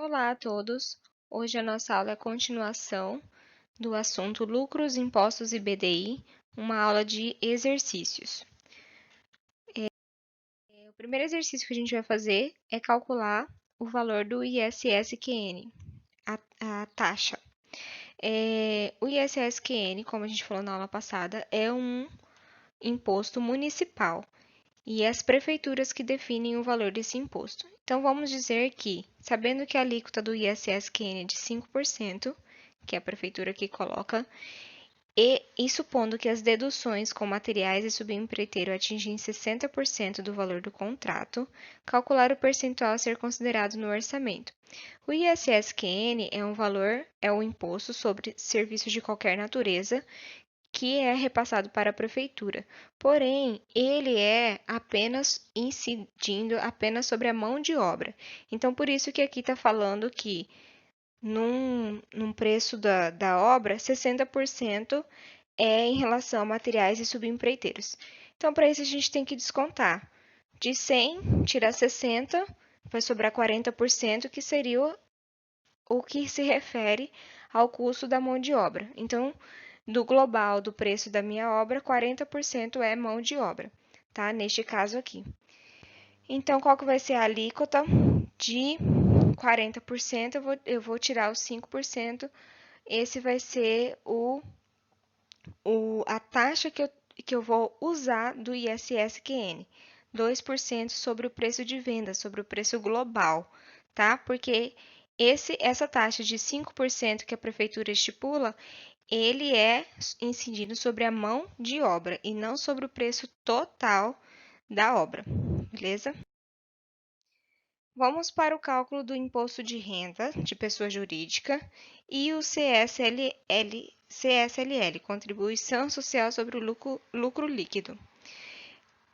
Olá a todos! Hoje a nossa aula é a continuação do assunto Lucros, Impostos e BDI, uma aula de exercícios. O primeiro exercício que a gente vai fazer é calcular o valor do ISSQN, a taxa. O ISSQN, como a gente falou na aula passada, é um imposto municipal e as prefeituras que definem o valor desse imposto. Então, vamos dizer que, sabendo que a alíquota do ISSQN é de 5%, que é a prefeitura que coloca, e supondo que as deduções com materiais e subempreiteiro atingem 60% do valor do contrato, calcular o percentual a ser considerado no orçamento. O ISSQN é um imposto sobre serviços de qualquer natureza que é repassado para a prefeitura. Porém, ele é apenas incidindo apenas sobre a mão de obra. Então, por isso que aqui está falando que num preço da obra, 60% é em relação a materiais e subempreiteiros. Então, para isso, a gente tem que descontar. De 100, tirar 60, vai sobrar 40%, que seria o que se refere ao custo da mão de obra. Então, do global do preço da minha obra, 40% é mão de obra, tá? Neste caso aqui. Então, qual que vai ser a alíquota? De 40%, eu vou tirar os 5%. Esse vai ser a taxa que eu vou usar do ISSQN. 2% sobre o preço de venda, sobre o preço global, tá? Porque essa taxa de 5% que a prefeitura estipula, ele é incidido sobre a mão de obra e não sobre o preço total da obra, beleza? Vamos para o cálculo do imposto de renda de pessoa jurídica e o CSLL, Contribuição Social sobre o Lucro Líquido.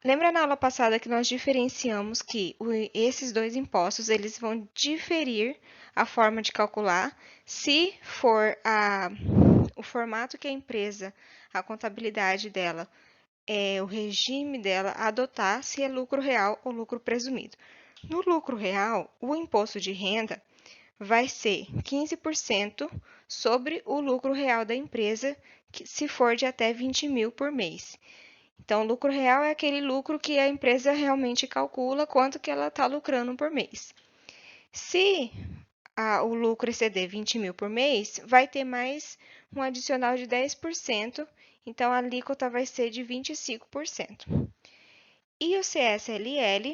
Lembra na aula passada que nós diferenciamos que esses dois impostos eles vão diferir a forma de calcular se for o formato que a empresa, a contabilidade dela, o regime dela adotar, se é lucro real ou lucro presumido. No lucro real, o imposto de renda vai ser 15% sobre o lucro real da empresa, se for de até 20 mil por mês. Então, o lucro real é aquele lucro que a empresa realmente calcula quanto que ela está lucrando por mês. Se o lucro exceder 20 mil por mês, vai ter mais um adicional de 10%, então a alíquota vai ser de 25%. E o CSLL,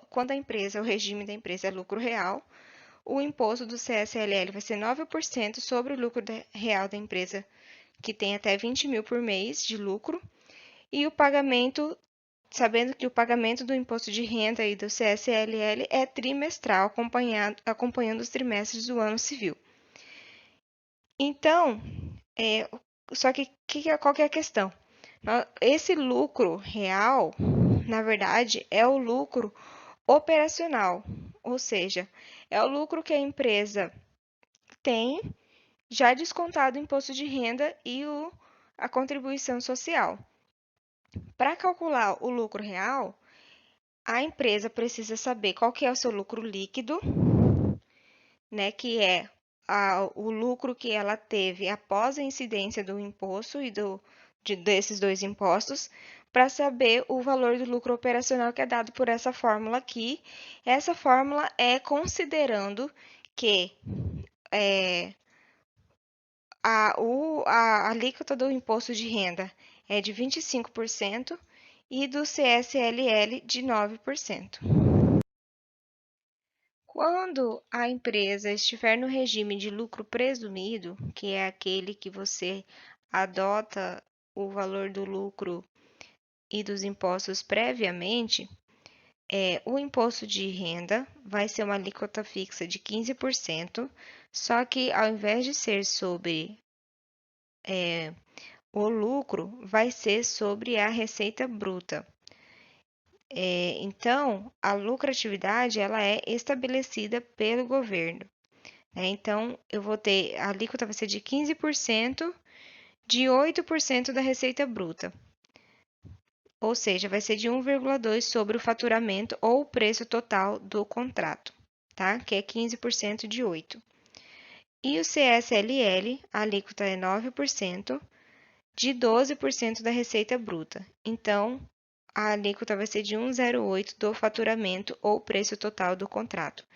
quando o regime da empresa é lucro real, o imposto do CSLL vai ser 9% sobre o lucro real da empresa que tem até 20 mil por mês de lucro, e o pagamento, sabendo que o pagamento do imposto de renda e do CSLL é trimestral, acompanhando os trimestres do ano civil. Então, só que qual que é a questão? Esse lucro real, na verdade, é o lucro operacional, ou seja, é o lucro que a empresa tem já descontado o imposto de renda e a contribuição social. Para calcular o lucro real, a empresa precisa saber qual que é o seu lucro líquido, né, que é o lucro que ela teve após a incidência do imposto e desses dois impostos, para saber o valor do lucro operacional que é dado por essa fórmula aqui. Essa fórmula é considerando que a alíquota do imposto de renda é de 25% e do CSLL de 9%. Quando a empresa estiver no regime de lucro presumido, que é aquele que você adota o valor do lucro e dos impostos previamente, o imposto de renda vai ser uma alíquota fixa de 15%, só que ao invés de ser sobre o lucro, vai ser sobre a receita bruta. Então, a lucratividade ela é estabelecida pelo governo. Então, a alíquota vai ser de 15% de 8% da receita bruta. Ou seja, vai ser de 1,2 sobre o faturamento ou o preço total do contrato. tá? Que é 15% de 8%. E o CSLL, a alíquota é 9%, de 12% da receita bruta. Então, a alíquota vai ser de 1,08 do faturamento ou preço total do contrato.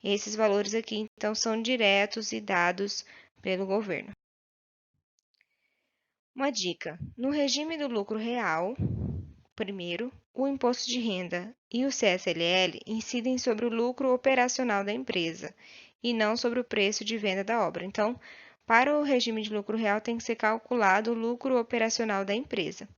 Esses valores aqui, então, são diretos e dados pelo governo. Uma dica: no regime do lucro real, primeiro, o imposto de renda e o CSLL incidem sobre o lucro operacional da empresa e não sobre o preço de venda da obra. Então, para o regime de lucro real, tem que ser calculado o lucro operacional da empresa.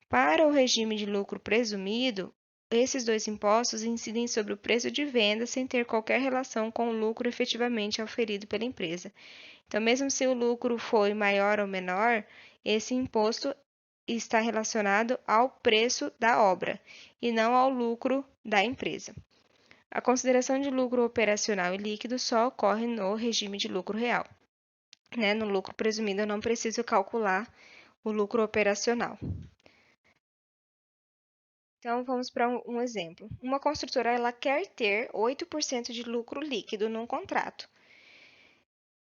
Para o regime de lucro presumido, esses dois impostos incidem sobre o preço de venda sem ter qualquer relação com o lucro efetivamente auferido pela empresa. Então, mesmo se o lucro foi maior ou menor, esse imposto está relacionado ao preço da obra e não ao lucro da empresa. A consideração de lucro operacional e líquido só ocorre no regime de lucro real. No lucro presumido, eu não preciso calcular o lucro operacional. Então, vamos para um exemplo. Uma construtora ela quer ter 8% de lucro líquido num contrato.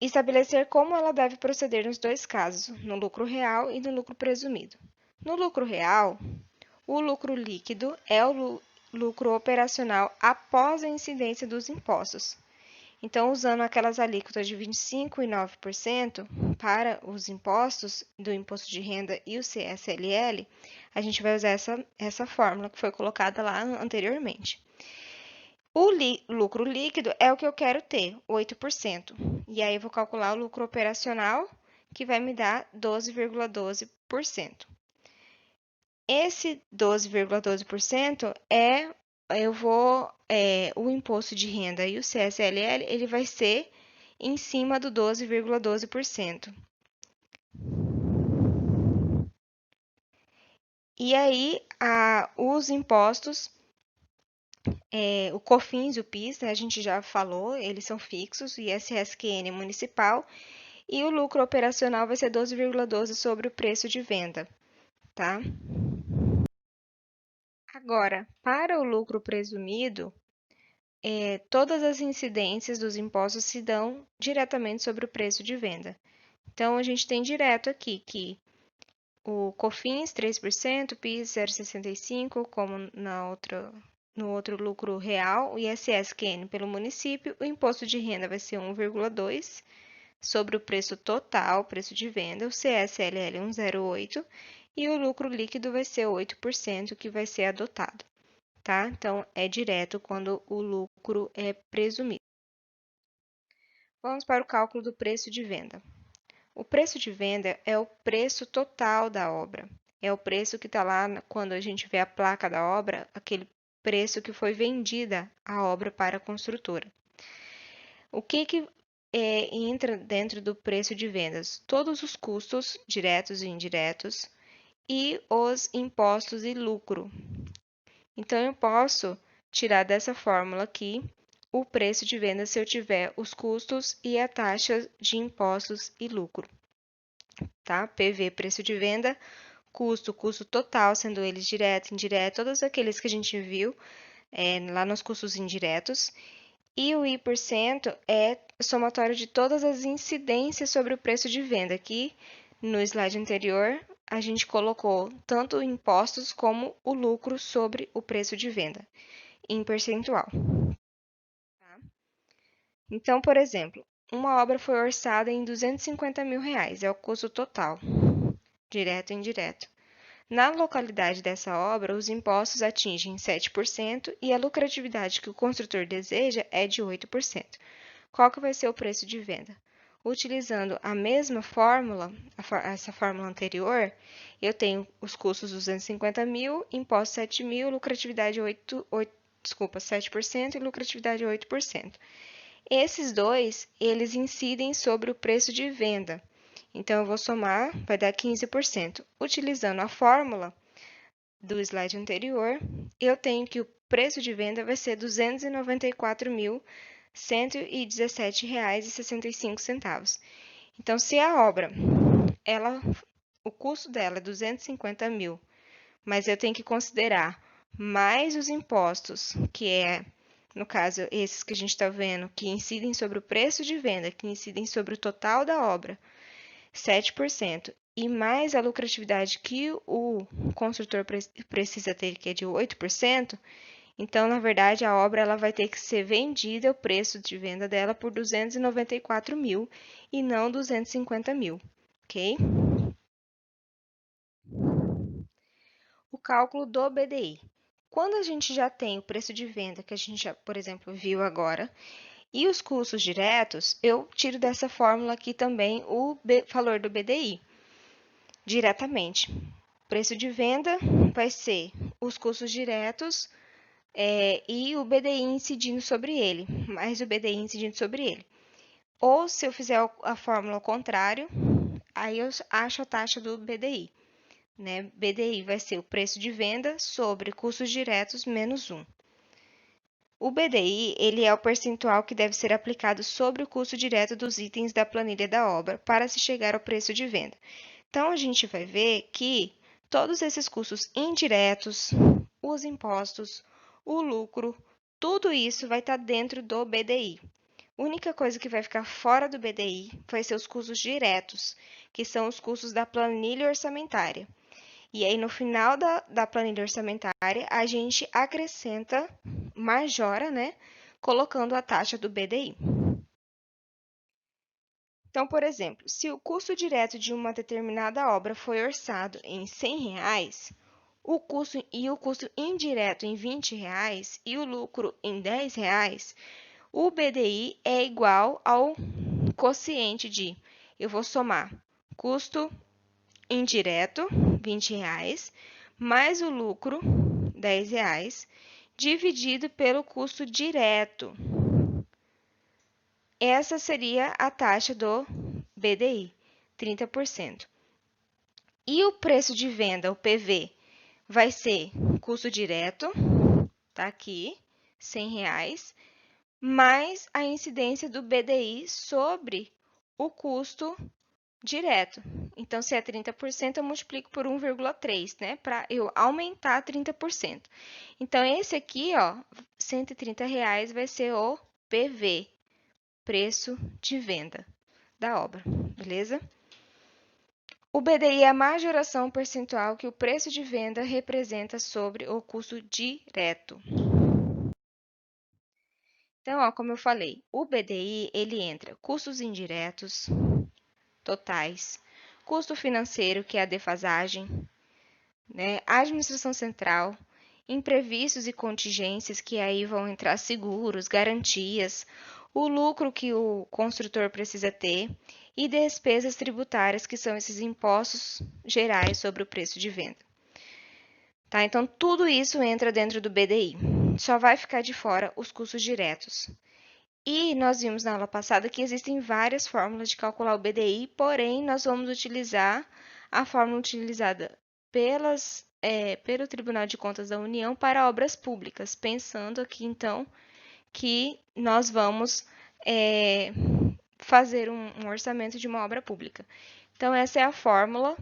Estabelecer como ela deve proceder nos dois casos, no lucro real e no lucro presumido. No lucro real, o lucro líquido é o lucro operacional após a incidência dos impostos. Então, usando aquelas alíquotas de 25% e 9% para os impostos do imposto de renda e o CSLL, a gente vai usar essa fórmula que foi colocada lá anteriormente. O lucro líquido é o que eu quero ter, 8%. E aí, eu vou calcular o lucro operacional, que vai me dar 12,12%. Esse 12,12% o imposto de renda e o CSLL, ele vai ser em cima do 12,12%. E aí, os impostos, o COFINS e o PIS, a gente já falou, eles são fixos, o ISS-QN municipal, e o lucro operacional vai ser 12,12 sobre o preço de venda, tá? Agora, para o lucro presumido, todas as incidências dos impostos se dão diretamente sobre o preço de venda. Então, a gente tem direto aqui que o COFINS 3%, PIS 0,65%, como no outro lucro real, o ISS-QN pelo município, o imposto de renda vai ser 1,2% sobre o preço total, preço de venda, o CSLL 1,08% e o lucro líquido vai ser 8% que vai ser adotado, tá? Então, é direto quando o lucro é presumido. Vamos para o cálculo do preço de venda. O preço de venda é o preço total da obra. É o preço que está lá quando a gente vê a placa da obra, aquele preço que foi vendida a obra para a construtora. O que entra dentro do preço de vendas? Todos os custos, diretos e indiretos, e os impostos e lucro. Então, eu posso tirar dessa fórmula aqui o preço de venda se eu tiver os custos e a taxa de impostos e lucro. Tá? PV, preço de venda, custo total, sendo eles direto, indireto, todos aqueles que a gente viu lá nos custos indiretos. E o I% é somatório de todas as incidências sobre o preço de venda. Aqui, no slide anterior, a gente colocou tanto impostos como o lucro sobre o preço de venda, em percentual. Tá? Então, por exemplo, uma obra foi orçada em R$250 mil, é o custo total, direto e indireto. Na localidade dessa obra, os impostos atingem 7% e a lucratividade que o construtor deseja é de 8%. Qual que vai ser o preço de venda? Utilizando a mesma fórmula, essa fórmula anterior, eu tenho os custos 250 mil, impostos 7 mil, lucratividade 7% e lucratividade 8%. Esses dois, eles incidem sobre o preço de venda. Então, eu vou somar, vai dar 15%. Utilizando a fórmula do slide anterior, eu tenho que o preço de venda vai ser R$ 294.117,65. Então, se a obra, o custo dela é 250 mil, mas eu tenho que considerar mais os impostos, que é no caso, esses que a gente está vendo, que incidem sobre o preço de venda, que incidem sobre o total da obra, 7%, e mais a lucratividade que o construtor precisa ter, que é de 8%, então, na verdade, a obra ela vai ter que ser vendida, o preço de venda dela, por 294 mil e não 250 mil, ok? O cálculo do BDI. Quando a gente já tem o preço de venda, que a gente já, por exemplo, viu agora, e os custos diretos, eu tiro dessa fórmula aqui também o valor do BDI, diretamente. O preço de venda vai ser os custos diretos e o BDI incidindo sobre ele, mais o BDI incidindo sobre ele. Ou se eu fizer a fórmula ao contrário, aí eu acho a taxa do BDI. Né? BDI vai ser o preço de venda sobre custos diretos menos 1. O BDI ele é o percentual que deve ser aplicado sobre o custo direto dos itens da planilha da obra para se chegar ao preço de venda. Então, a gente vai ver que todos esses custos indiretos, os impostos, o lucro, tudo isso vai estar dentro do BDI. A única coisa que vai ficar fora do BDI vai ser os custos diretos, que são os custos da planilha orçamentária. E aí, no final da planilha orçamentária, a gente acrescenta, majora, né? Colocando a taxa do BDI. Então, por exemplo, se o custo direto de uma determinada obra foi orçado em R$ 100, o custo indireto em R$ 20 e o lucro em R$ 10, o BDI é igual ao quociente de, eu vou somar custo indireto, R$ 20, mais o lucro, R$ 10, dividido pelo custo direto. Essa seria a taxa do BDI, 30%. E o preço de venda, o PV, vai ser custo direto, tá aqui, R$ 100, mais a incidência do BDI sobre o custo direto. Então, se é 30%, eu multiplico por 1,3, né? Para eu aumentar 30%. Então, esse aqui, ó, R$ 130 vai ser o PV, preço de venda da obra, beleza? O BDI é a majoração percentual que o preço de venda representa sobre o custo direto. Então, ó, como eu falei, o BDI ele entra custos indiretos totais, custo financeiro, que é a defasagem, né? Administração central, imprevistos e contingências, que aí vão entrar seguros, garantias, o lucro que o construtor precisa ter e despesas tributárias, que são esses impostos gerais sobre o preço de venda. Tá? Então, tudo isso entra dentro do BDI. Só vai ficar de fora os custos diretos. E nós vimos na aula passada que existem várias fórmulas de calcular o BDI, porém, nós vamos utilizar a fórmula utilizada pelo Tribunal de Contas da União para obras públicas, pensando aqui, então, que nós vamos fazer um orçamento de uma obra pública. Então, essa é a fórmula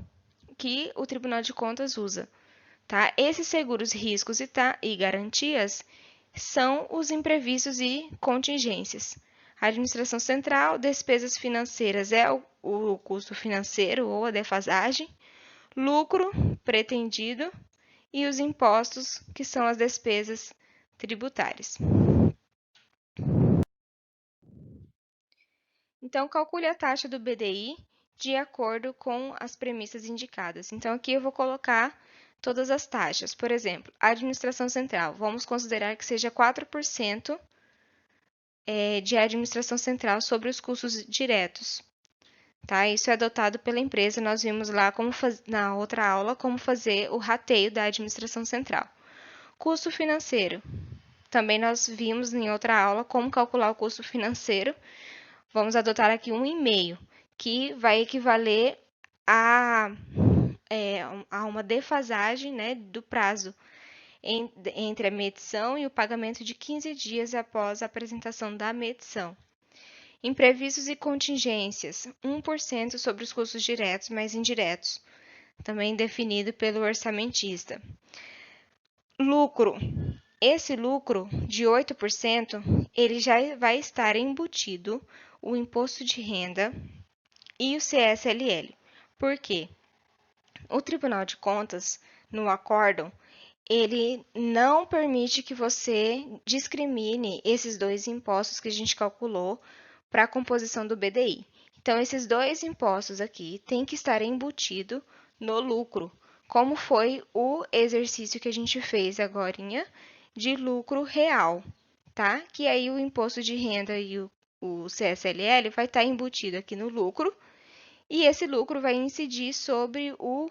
que o Tribunal de Contas usa. Tá? Esses seguros, riscos e garantias são os imprevistos e contingências. A administração central, despesas financeiras é o custo financeiro ou a defasagem, lucro pretendido e os impostos, que são as despesas tributárias. Então, calcule a taxa do BDI de acordo com as premissas indicadas. Então, aqui eu vou colocar todas as taxas. Por exemplo, a administração central, vamos considerar que seja 4% de administração central sobre os custos diretos. Tá? Isso é adotado pela empresa, nós vimos lá na outra aula como fazer o rateio da administração central. Custo financeiro, também nós vimos em outra aula como calcular o custo financeiro. Vamos adotar aqui 1,5, que vai equivaler a uma defasagem, né, do prazo entre a medição e o pagamento de 15 dias após a apresentação da medição. Imprevistos e contingências, 1% sobre os custos diretos mais indiretos, também definido pelo orçamentista. Lucro, esse lucro de 8%, ele já vai estar embutido o imposto de renda e o CSLL. Por quê? O Tribunal de Contas, no acórdão, ele não permite que você discrimine esses dois impostos que a gente calculou para a composição do BDI. Então, esses dois impostos aqui têm que estar embutido no lucro, como foi o exercício que a gente fez agora de lucro real, tá? Que aí o imposto de renda e o CSLL vai estar embutido aqui no lucro, e esse lucro vai incidir sobre o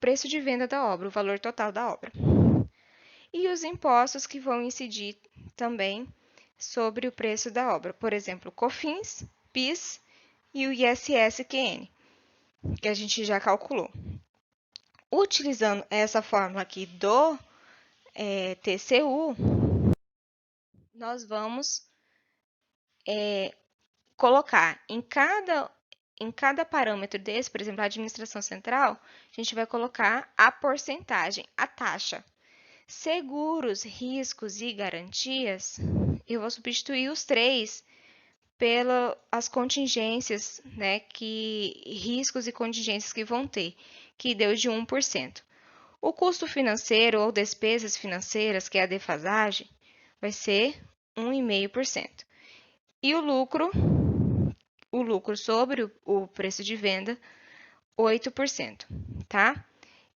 preço de venda da obra, o valor total da obra. E os impostos que vão incidir também sobre o preço da obra, por exemplo, COFINS, PIS e o ISS-QN, que a gente já calculou. Utilizando essa fórmula aqui do TCU, nós vamos colocar em cada parâmetro desse, por exemplo, a administração central, a gente vai colocar a porcentagem, a taxa. Seguros, riscos e garantias, eu vou substituir os três pelas contingências, né, riscos e contingências que vão ter, que deu de 1%. O custo financeiro ou despesas financeiras, que é a defasagem, vai ser 1,5%. E o lucro sobre o preço de venda, 8%, tá?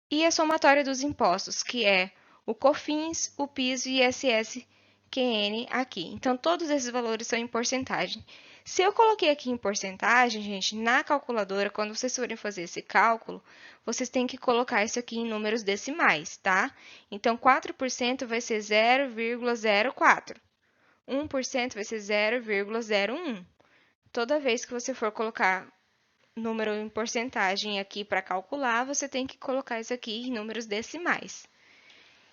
E a somatória dos impostos, que é o COFINS, o PIS e o ISS-QN aqui. Então, todos esses valores são em porcentagem. Se eu coloquei aqui em porcentagem, gente, na calculadora, quando vocês forem fazer esse cálculo, vocês têm que colocar isso aqui em números decimais, tá? Então, 4% vai ser 0,04. 1% vai ser 0,01. Toda vez que você for colocar número em porcentagem aqui para calcular, você tem que colocar isso aqui em números decimais.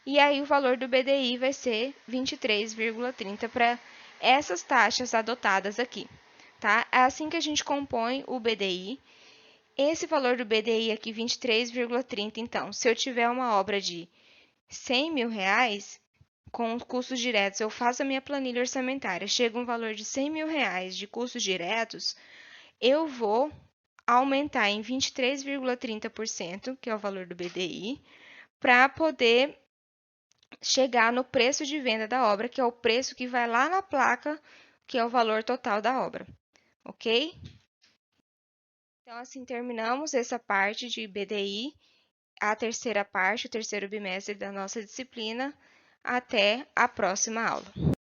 E aí o valor do BDI vai ser 23,30 para essas taxas adotadas aqui, tá? É assim que a gente compõe o BDI. Esse valor do BDI aqui, 23,30, então, se eu tiver uma obra de 100 mil reais, com os custos diretos, eu faço a minha planilha orçamentária, chega um valor de 100 mil reais de custos diretos, eu vou aumentar em 23,30%, que é o valor do BDI, para poder chegar no preço de venda da obra, que é o preço que vai lá na placa, que é o valor total da obra, ok? Então, assim terminamos essa parte de BDI, a terceira parte, o terceiro bimestre da nossa disciplina. Até a próxima aula.